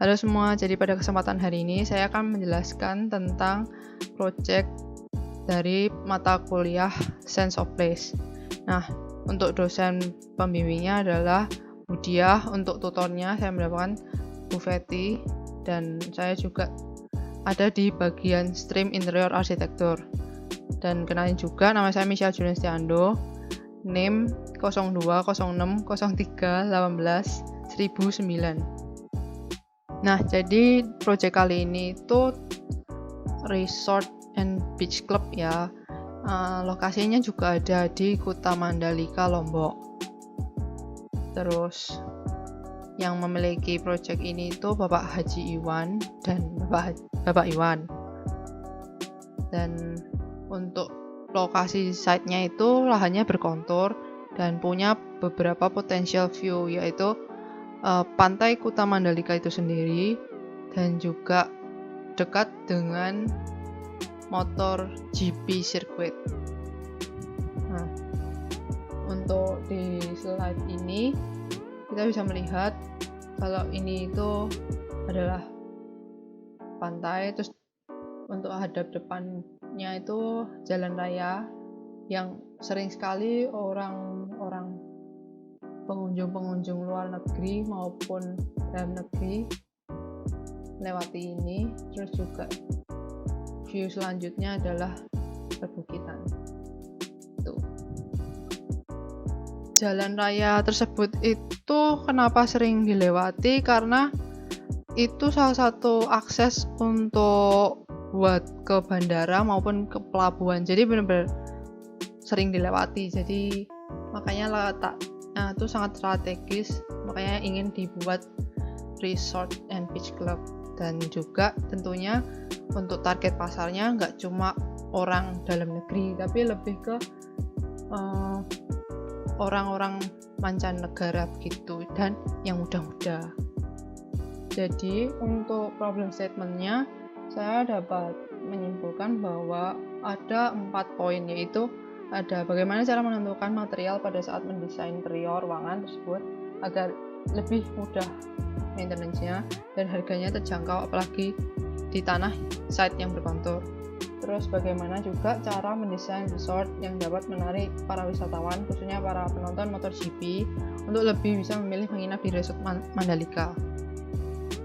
Halo semua, jadi pada kesempatan hari ini saya akan menjelaskan tentang project dari mata kuliah Sense of Place. Nah, untuk dosen pembimbingnya adalah Budiah, untuk tutornya saya mendapatkan Bu Feti, dan saya juga ada di bagian stream interior arsitektur. Dan kenalin juga, nama saya Michelle Julian Stiando, NIM 020603181009. Nah, jadi project kali ini itu resort and beach club ya. Lokasinya juga ada di Kuta Mandalika, Lombok. Terus yang memiliki project ini itu Bapak Haji Iwan dan Bapak Iwan. Dan untuk lokasi site-nya itu lahannya berkontur dan punya beberapa potential view, yaitu pantai Kuta Mandalika itu sendiri dan juga dekat dengan motor GP circuit. Nah, untuk di slide ini kita bisa melihat kalau ini itu adalah pantai, terus untuk hadap depannya itu jalan raya yang sering sekali orang-orang pengunjung luar negeri maupun dalam negeri lewati ini. Terus juga view selanjutnya adalah perbukitan. Tuh. Jalan raya tersebut itu kenapa sering dilewati? Karena itu salah satu akses untuk buat ke bandara maupun ke pelabuhan. Jadi benar-benar sering dilewati. Jadi makanya letaknya itu sangat strategis. Makanya ingin dibuat resort and beach club. Dan juga tentunya untuk target pasarnya nggak cuma orang dalam negeri, tapi lebih ke orang-orang mancanegara begitu, dan yang muda-muda. Jadi untuk problem statement-nya saya dapat menyimpulkan bahwa ada 4 poin, yaitu ada bagaimana cara menentukan material pada saat mendesain interior ruangan tersebut agar lebih mudah maintenance-nya dan harganya terjangkau apalagi di tanah site yang berkontur. Terus bagaimana juga cara mendesain resort yang dapat menarik para wisatawan, khususnya para penonton MotoGP, untuk lebih bisa memilih menginap di resort Mandalika.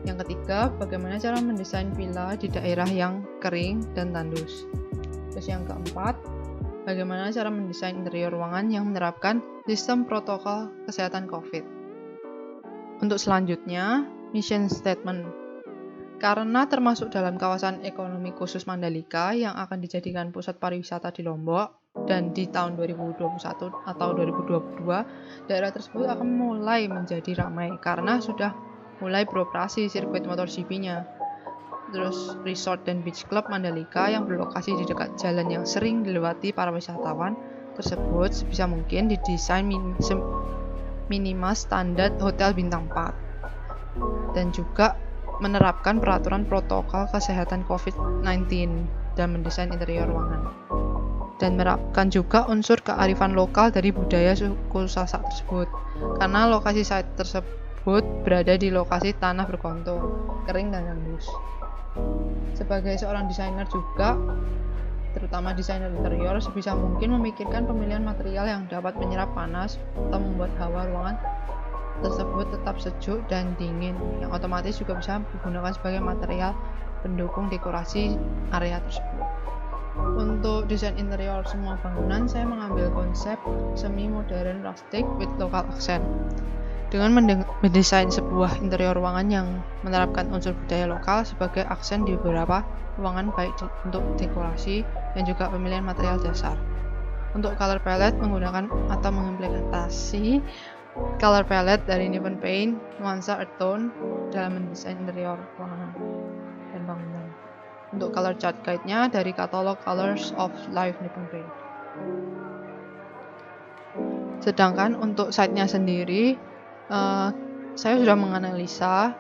Yang ketiga, bagaimana cara mendesain villa di daerah yang kering dan tandus. Terus yang keempat, bagaimana cara mendesain interior ruangan yang menerapkan sistem protokol kesehatan COVID. Untuk selanjutnya, mission statement. Karena termasuk dalam kawasan ekonomi khusus Mandalika yang akan dijadikan pusat pariwisata di Lombok, dan di tahun 2021 atau 2022, daerah tersebut akan mulai menjadi ramai karena sudah mulai beroperasi sirkuit MotoGP-nya. Terus resort dan beach club Mandalika yang berlokasi di dekat jalan yang sering dilewati para wisatawan tersebut sebisa mungkin didesain minimal standar hotel bintang 4 dan juga menerapkan peraturan protokol kesehatan COVID-19 dan mendesain interior ruangan, dan menerapkan juga unsur kearifan lokal dari budaya suku Sasak tersebut, karena lokasi site tersebut berada di lokasi tanah berkontur, kering dan tandus. Sebagai seorang desainer juga, terutama desainer interior, sebisa mungkin memikirkan pemilihan material yang dapat menyerap panas atau membuat hawa ruangan tersebut tetap sejuk dan dingin, yang otomatis juga bisa digunakan sebagai material pendukung dekorasi area tersebut. Untuk desain interior semua bangunan, saya mengambil konsep semi-modern rustic with local accent. Dengan mendesain sebuah interior ruangan yang menerapkan unsur budaya lokal sebagai aksen di beberapa ruangan, baik untuk dekorasi dan juga pemilihan material dasar. Untuk color palette, menggunakan atau mengimplementasi color palette dari Nippon Paint, nuansa earth tone dalam mendesain interior ruangan dan bangunan. Untuk color chart guide-nya dari katalog Colors of Life Nippon Paint. Sedangkan untuk site-nya sendiri, saya sudah menganalisa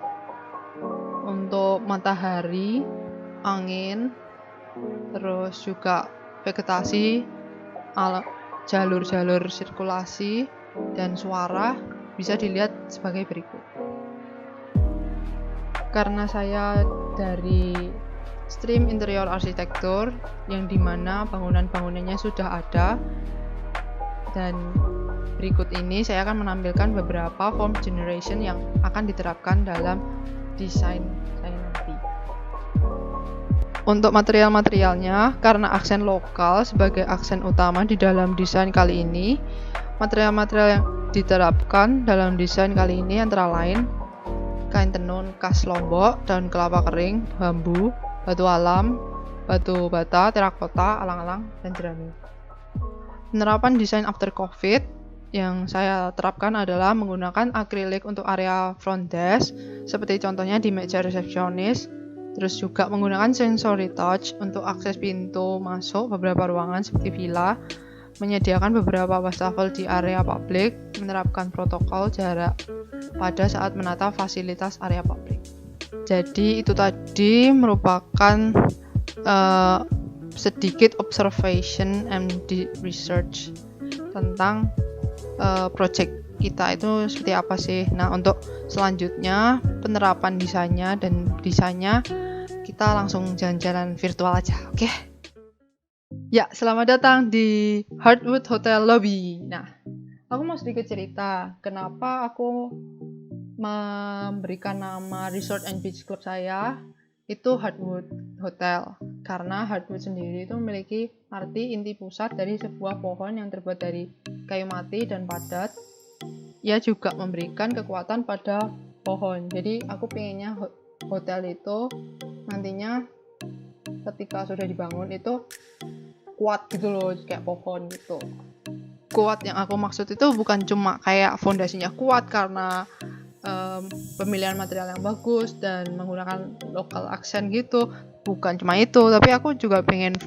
untuk matahari, angin, terus juga vegetasi, jalur-jalur sirkulasi, dan suara bisa dilihat sebagai berikut. Karena saya dari stream interior arsitektur yang dimana bangunan-bangunannya sudah ada, dan berikut ini saya akan menampilkan beberapa form generation yang akan diterapkan dalam desain saya nanti. Untuk material-materialnya, karena aksen lokal sebagai aksen utama di dalam desain kali ini, material-material yang diterapkan dalam desain kali ini antara lain kain tenun khas Lombok, daun kelapa kering, bambu, batu alam, batu bata, terakota, alang-alang, dan jerami. Penerapan desain after COVID yang saya terapkan adalah menggunakan akrilik untuk area front desk, seperti contohnya di meja resepsionis, terus juga menggunakan sensory touch untuk akses pintu masuk beberapa ruangan seperti villa, menyediakan beberapa wastafel di area publik, menerapkan protokol jarak pada saat menata fasilitas area publik. Jadi itu tadi merupakan sedikit observation and research tentang project kita itu seperti apa sih. Nah, untuk selanjutnya penerapan desainnya dan desainnya kita langsung jalan-jalan virtual aja, oke? Ya, selamat datang di Heartwood Hotel Lobby. Nah, aku mau sedikit cerita kenapa aku memberikan nama Resort and Beach Club saya itu Heartwood Hotel. Karena Heartwood sendiri itu memiliki arti inti pusat dari sebuah pohon yang terbuat dari kayu mati dan padat. Ia juga memberikan kekuatan pada pohon. Jadi aku pengennya hotel itu nantinya ketika sudah dibangun itu kuat gitu loh, kayak pohon gitu. Kuat yang aku maksud itu bukan cuma kayak fondasinya kuat karena pemilihan material yang bagus dan menggunakan local accent gitu, bukan cuma itu, tapi aku juga pengen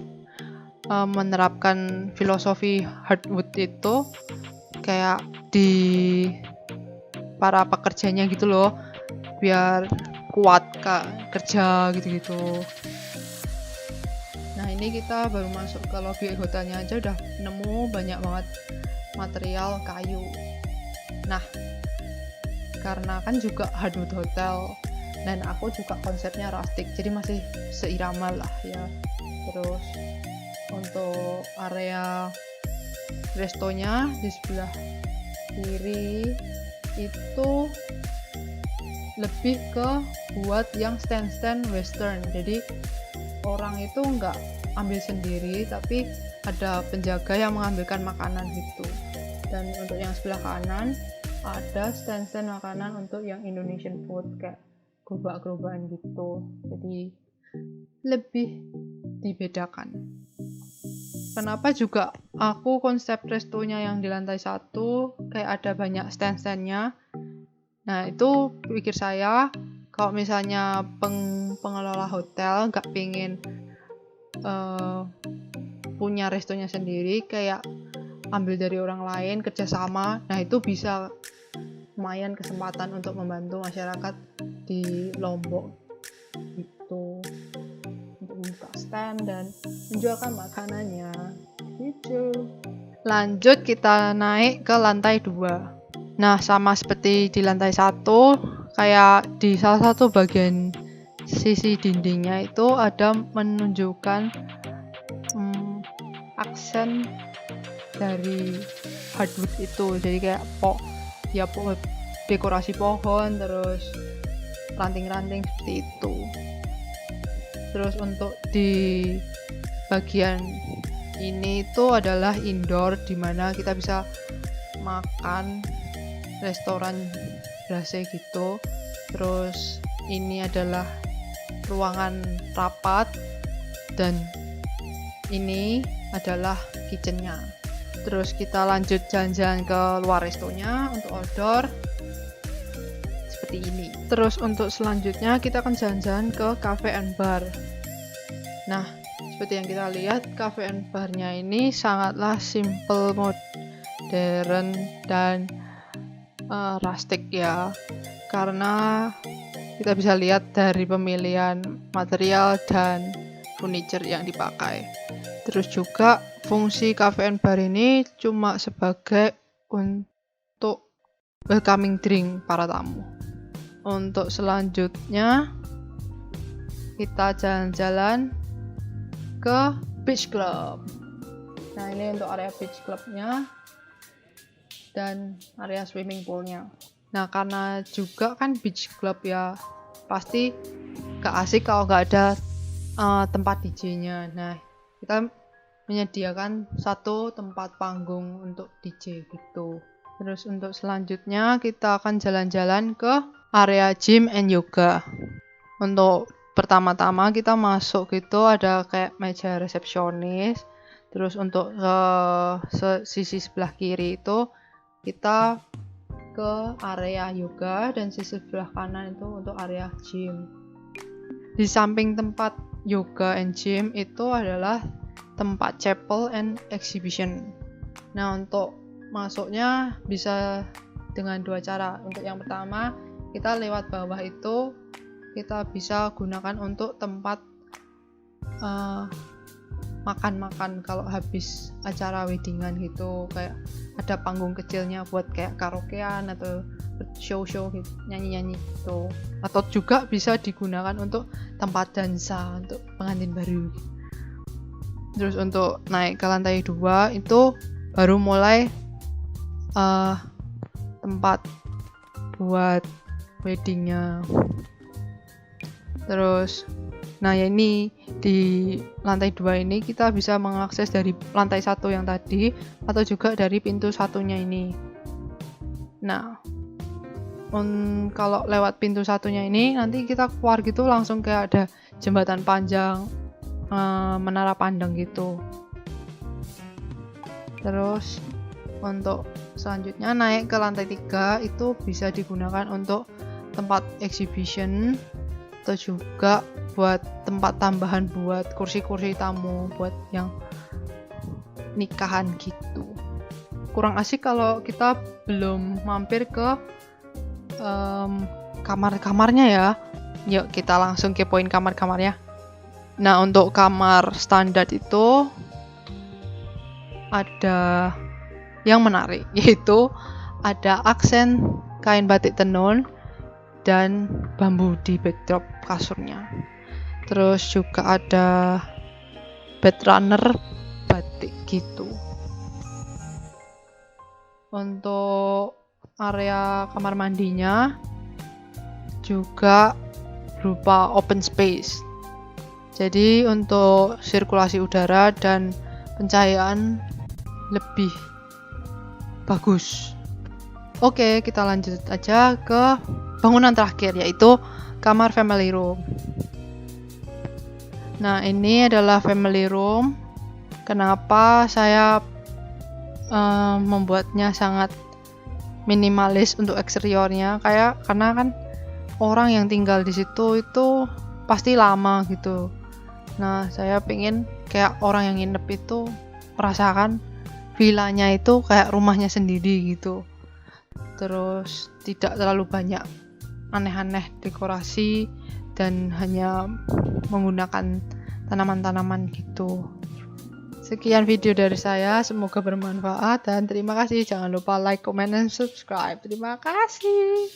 menerapkan filosofi Heartwood itu kayak di para pekerjanya gitu loh, biar kuat kerja gitu-gitu. Nah, ini kita baru masuk ke lobby hotelnya aja udah nemu banyak banget material kayu. Nah, karena kan juga Heartwood Hotel dan aku juga konsepnya rustic, jadi masih seirama lah ya. Terus untuk area restonya di sebelah kiri itu lebih ke buat yang stand western, jadi orang itu nggak ambil sendiri tapi ada penjaga yang mengambilkan makanan gitu. Dan untuk yang sebelah kanan ada stand makanan untuk yang Indonesian food kayak gerobak-gerobakan gitu, jadi lebih dibedakan. Kenapa juga aku konsep restonya yang di lantai 1 kayak ada banyak stand-standnya. Nah, itu pikir saya kalau misalnya pengelola hotel nggak pengen punya restonya sendiri, kayak ambil dari orang lain kerjasama, nah itu bisa lumayan kesempatan untuk membantu masyarakat di Lombok gitu, untuk membuka stand dan menjualkan makanannya gitu. Lanjut kita naik ke lantai 2. Nah, sama seperti di lantai 1, kayak di salah satu bagian sisi dindingnya itu ada menunjukkan aksen dari Heartwood itu, jadi kayak dekorasi pohon, terus ranting-ranting seperti itu. Terus untuk di bagian ini itu adalah indoor, dimana kita bisa makan restoran berase gitu. Terus ini adalah ruangan rapat dan ini adalah kitchennya. Terus kita lanjut jalan-jalan ke luar restonya untuk outdoor seperti ini. Terus untuk selanjutnya kita akan jalan-jalan ke cafe and bar. Nah, seperti yang kita lihat, cafe and barnya ini sangatlah simple, modern dan rustic ya, karena kita bisa lihat dari pemilihan material dan furniture yang dipakai. Terus juga fungsi cafe and bar ini cuma sebagai untuk welcoming drink para tamu. Untuk selanjutnya kita jalan-jalan ke beach club. Nah, ini untuk area beach clubnya dan area swimming poolnya. Nah, karena juga kan beach club ya, pasti gak asik kalau gak ada tempat DJ-nya. Nah, kita menyediakan satu tempat panggung untuk DJ gitu. Terus untuk selanjutnya kita akan jalan-jalan ke area gym and yoga. Untuk pertama-tama kita masuk gitu ada kayak meja resepsionis. Terus untuk sisi sebelah kiri itu kita ke area yoga dan sisi sebelah kanan itu untuk area gym. Di samping tempat yoga and gym itu adalah tempat chapel and exhibition. Nah, untuk masuknya bisa dengan dua cara. Untuk yang pertama, kita lewat bawah itu kita bisa gunakan untuk tempat makan-makan kalau habis acara weddingan gitu, kayak ada panggung kecilnya buat kayak karaokean atau show-show gitu, nyanyi-nyanyi gitu. Atau juga bisa digunakan untuk tempat dansa untuk pengantin baru. Terus untuk naik ke lantai 2 itu baru mulai tempat buat weddingnya. Terus nah ya ini di lantai 2 ini kita bisa mengakses dari lantai 1 yang tadi atau juga dari pintu satunya ini. Nah, kalau lewat pintu satunya ini nanti kita keluar gitu langsung kayak ada jembatan panjang, menara pandang gitu. Terus untuk selanjutnya naik ke lantai 3 itu bisa digunakan untuk tempat exhibition atau juga buat tempat tambahan buat kursi-kursi tamu buat yang nikahan gitu. Kurang asik kalau kita belum mampir ke kamar-kamarnya ya. Yuk kita langsung kepoin kamar-kamarnya. Nah, untuk kamar standar itu ada yang menarik, yaitu ada aksen kain batik tenun dan bambu di backdrop kasurnya. Terus juga ada bed runner batik gitu. Untuk area kamar mandinya juga berupa open space. Jadi untuk sirkulasi udara dan pencahayaan lebih bagus. Oke, kita lanjut aja ke bangunan terakhir, yaitu kamar family room. Nah, ini adalah family room. Kenapa saya membuatnya sangat minimalis untuk eksteriornya? Karena kan orang yang tinggal di situ itu pasti lama gitu. Nah, saya pengen kayak orang yang nginep itu merasakan villanya itu kayak rumahnya sendiri gitu. Terus tidak terlalu banyak aneh-aneh dekorasi dan hanya menggunakan tanaman-tanaman gitu. Sekian video dari saya, semoga bermanfaat dan terima kasih. Jangan lupa like, comment, dan subscribe. Terima kasih.